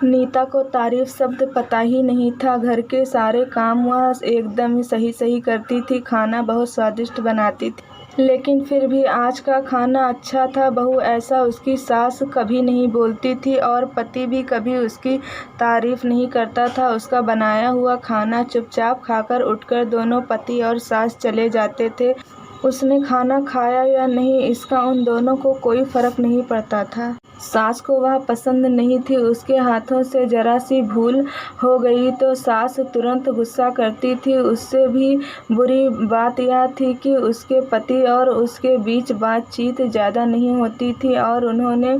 नीता को तारीफ शब्द पता ही नहीं था। घर के सारे काम वह एकदम सही सही करती थी। खाना बहुत स्वादिष्ट बनाती थी, लेकिन फिर भी आज का खाना अच्छा था। बहू ऐसा उसकी सास कभी नहीं बोलती थी और पति भी कभी उसकी तारीफ नहीं करता था। उसका बनाया हुआ खाना चुपचाप खाकर उठकर दोनों पति और सास चले जाते थे। उसने खाना खाया या नहीं इसका उन दोनों को कोई फर्क नहीं पड़ता था। सास को वह पसंद नहीं थी। उसके हाथों से जरा सी भूल हो गई तो सास तुरंत गुस्सा करती थी। उससे भी बुरी बात यह थी कि उसके पति और उसके बीच बातचीत ज़्यादा नहीं होती थी और उन्होंने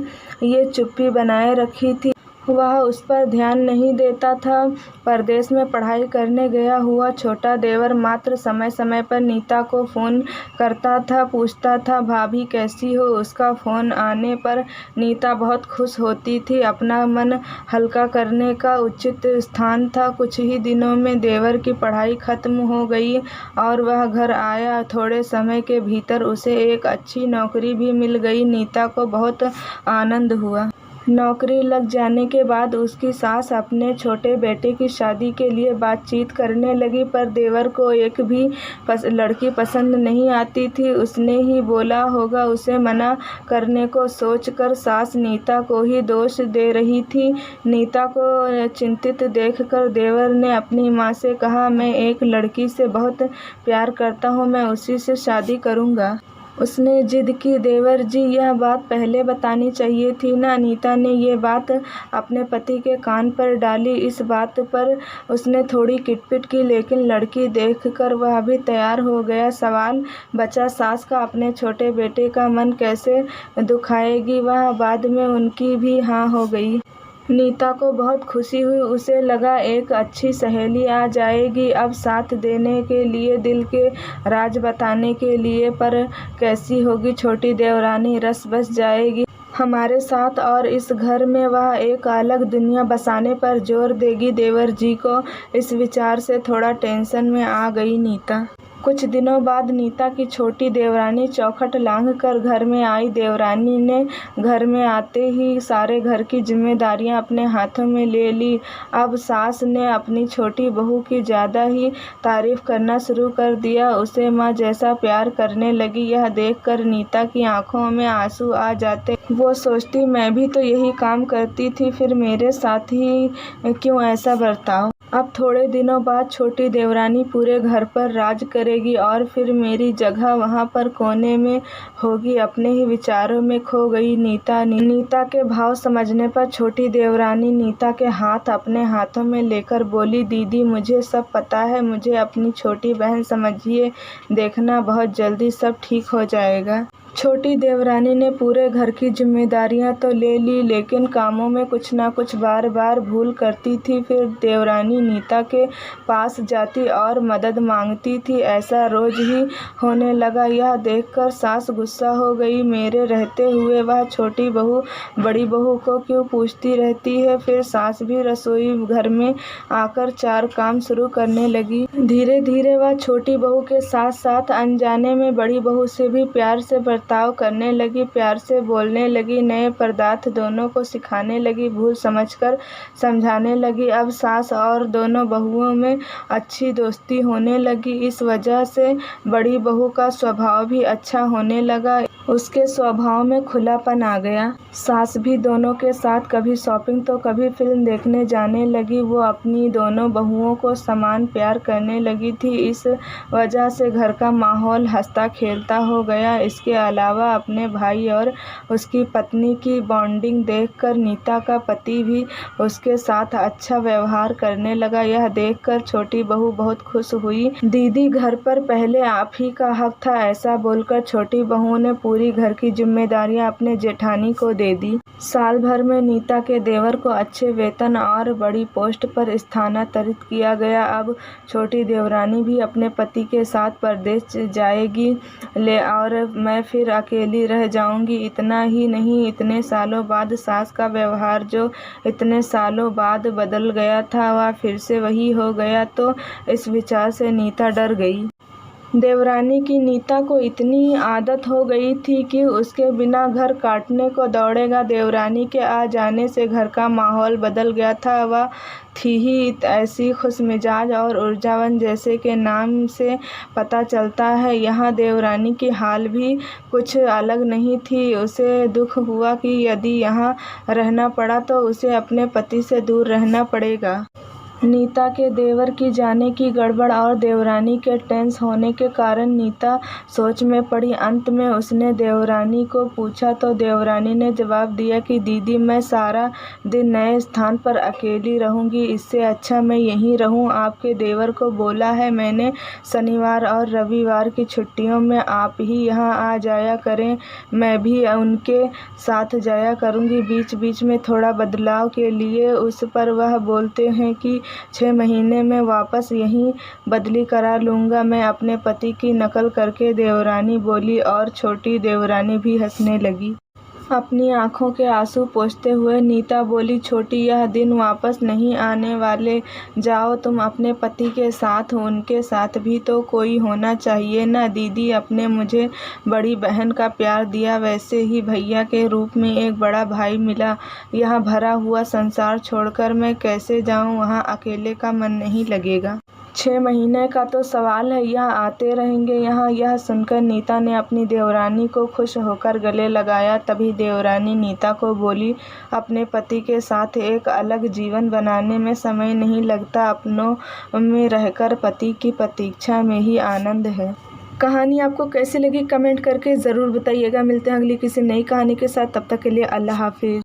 ये चुप्पी बनाए रखी थी। वह उस पर ध्यान नहीं देता था। परदेश में पढ़ाई करने गया हुआ छोटा देवर मात्र समय समय पर नीता को फ़ोन करता था, पूछता था भाभी कैसी हो। उसका फ़ोन आने पर नीता बहुत खुश होती थी। अपना मन हल्का करने का उचित स्थान था। कुछ ही दिनों में देवर की पढ़ाई खत्म हो गई और वह घर आया। थोड़े समय के भीतर उसे एक अच्छी नौकरी भी मिल गई। नीता को बहुत आनंद हुआ। नौकरी लग जाने के बाद उसकी सास अपने छोटे बेटे की शादी के लिए बातचीत करने लगी, पर देवर को एक भी लड़की पसंद नहीं आती थी। उसने ही बोला होगा। उसे मना करने को सोचकर सास नीता को ही दोष दे रही थी। नीता को चिंतित देखकर देवर ने अपनी माँ से कहा, मैं एक लड़की से बहुत प्यार करता हूँ, मैं उसी से शादी करूँगा। उसने जिद की, देवर जी यह बात पहले बतानी चाहिए थी ना। नीता ने ये बात अपने पति के कान पर डाली। इस बात पर उसने थोड़ी किटपिट की, लेकिन लड़की देखकर वह भी तैयार हो गया। सवाल बचा सास का अपने छोटे बेटे का मन कैसे दुखाएगी। वह बाद में उनकी भी हाँ हो गई। नीता को बहुत खुशी हुई। उसे लगा एक अच्छी सहेली आ जाएगी अब साथ देने के लिए, दिल के राज बताने के लिए। पर कैसी होगी छोटी देवरानी, रस बस जाएगी हमारे साथ और इस घर में वह एक अलग दुनिया बसाने पर जोर देगी देवर जी को। इस विचार से थोड़ा टेंशन में आ गई नीता। कुछ दिनों बाद नीता की छोटी देवरानी चौखट लांघकर घर में आई। देवरानी ने घर में आते ही सारे घर की जिम्मेदारियां अपने हाथों में ले ली। अब सास ने अपनी छोटी बहू की ज़्यादा ही तारीफ करना शुरू कर दिया। उसे माँ जैसा प्यार करने लगी। यह देखकर नीता की आंखों में आंसू आ जाते। वो सोचती, मैं भी तो यही काम करती थी, फिर मेरे साथ ही क्यों ऐसा बर्ताव। अब थोड़े दिनों बाद छोटी देवरानी पूरे घर पर राज करेगी और फिर मेरी जगह वहाँ पर कोने में होगी। अपने ही विचारों में खो गई नीता के भाव समझने पर छोटी देवरानी नीता के हाथ अपने हाथों में लेकर बोली, दीदी मुझे सब पता है, मुझे अपनी छोटी बहन समझिए, देखना बहुत जल्दी सब ठीक हो जाएगा। छोटी देवरानी ने पूरे घर की जिम्मेदारियां तो ले ली, लेकिन कामों में कुछ ना कुछ बार बार भूल करती थी। फिर देवरानी नीता के पास जाती और मदद मांगती थी। ऐसा रोज ही होने लगा। यह देखकर सास गुस्सा हो गई। मेरे रहते हुए वह छोटी बहू बड़ी बहू को क्यों पूछती रहती है। फिर सास भी रसोई घर में आकर चार काम शुरू करने लगी। धीरे धीरे वह छोटी बहू के साथ साथ अनजाने में बड़ी बहू से भी प्यार से बर्ताव करने लगी, प्यार से बोलने लगी, नए पदार्थ दोनों को सिखाने लगी, भूल समझकर समझाने लगी। अब सास और दोनों बहुओं में अच्छी दोस्ती होने लगी। इस वजह से बड़ी बहू का स्वभाव भी अच्छा होने लगा। उसके स्वभाव में खुलापन आ गया। सास भी दोनों के साथ कभी शॉपिंग तो कभी फिल्म देखने जाने लगी। वो अपनी दोनों बहुओं को समान प्यार करने लगी थी। इस वजह से घर का माहौल हंसता खेलता हो गया। इसके अलावा अपने भाई और उसकी पत्नी की बॉन्डिंग देखकर नीता का पति भी उसके साथ अच्छा व्यवहार करने लगा। यह देखकर छोटी बहू बहुत खुश हुई। दीदी घर पर पहले आप ही का हक था, ऐसा बोलकर छोटी बहू ने पूरी घर की जिम्मेदारियां अपने जेठानी को दे दी। साल भर में नीता के देवर को अच्छे वेतन और बड़ी पोस्ट पर स्थानांतरित किया गया। अब छोटी देवरानी भी अपने पति के साथ परदेश जाएगी और मैं फिर अकेली रह जाऊंगी। इतना ही नहीं, इतने सालों बाद सास का व्यवहार जो इतने सालों बाद बदल गया था वह फिर से वही हो गया। तो इस विचार से नीता डर गई। देवरानी की नीता को इतनी आदत हो गई थी कि उसके बिना घर काटने को दौड़ेगा। देवरानी के आ जाने से घर का माहौल बदल गया था। वह थी ही ऐसी खुशमिजाज और ऊर्जावान, जैसे के नाम से पता चलता है। यहाँ देवरानी की हाल भी कुछ अलग नहीं थी। उसे दुख हुआ कि यदि यहाँ रहना पड़ा तो उसे अपने पति से दूर रहना पड़ेगा। नीता के देवर की जाने की गड़बड़ और देवरानी के टेंस होने के कारण नीता सोच में पड़ी। अंत में उसने देवरानी को पूछा तो देवरानी ने जवाब दिया कि दीदी, मैं सारा दिन नए स्थान पर अकेली रहूंगी, इससे अच्छा मैं यहीं रहूं। आपके देवर को बोला है मैंने, शनिवार और रविवार की छुट्टियों में आप ही यहाँ आ जाया करें, मैं भी उनके साथ जाया करूंगी बीच बीच में थोड़ा बदलाव के लिए। उस पर वह बोलते हैं कि 6 महीने में वापस यहीं बदली करा लूँगा मैं अपने पति की नकल करके देवरानी बोली और छोटी देवरानी भी हंसने लगी। अपनी आंखों के आंसू पोंछते हुए नीता बोली, छोटी, यह दिन वापस नहीं आने वाले। जाओ तुम अपने पति के साथ, उनके साथ भी तो कोई होना चाहिए ना। दीदी, अपने मुझे बड़ी बहन का प्यार दिया, वैसे ही भैया के रूप में एक बड़ा भाई मिला। यह भरा हुआ संसार छोड़कर मैं कैसे जाऊं, वहाँ अकेले का मन नहीं लगेगा। 6 महीने का तो सवाल है, यह आते रहेंगे यहाँ। यह सुनकर नीता ने अपनी देवरानी को खुश होकर गले लगाया। तभी देवरानी नीता को बोली, अपने पति के साथ एक अलग जीवन बनाने में समय नहीं लगता, अपनों में रहकर पति की प्रतीक्षा में ही आनंद है। कहानी आपको कैसी लगी कमेंट करके ज़रूर बताइएगा। मिलते हैं अगली किसी नई कहानी के साथ, तब तक के लिए अल्लाह हाफिज़।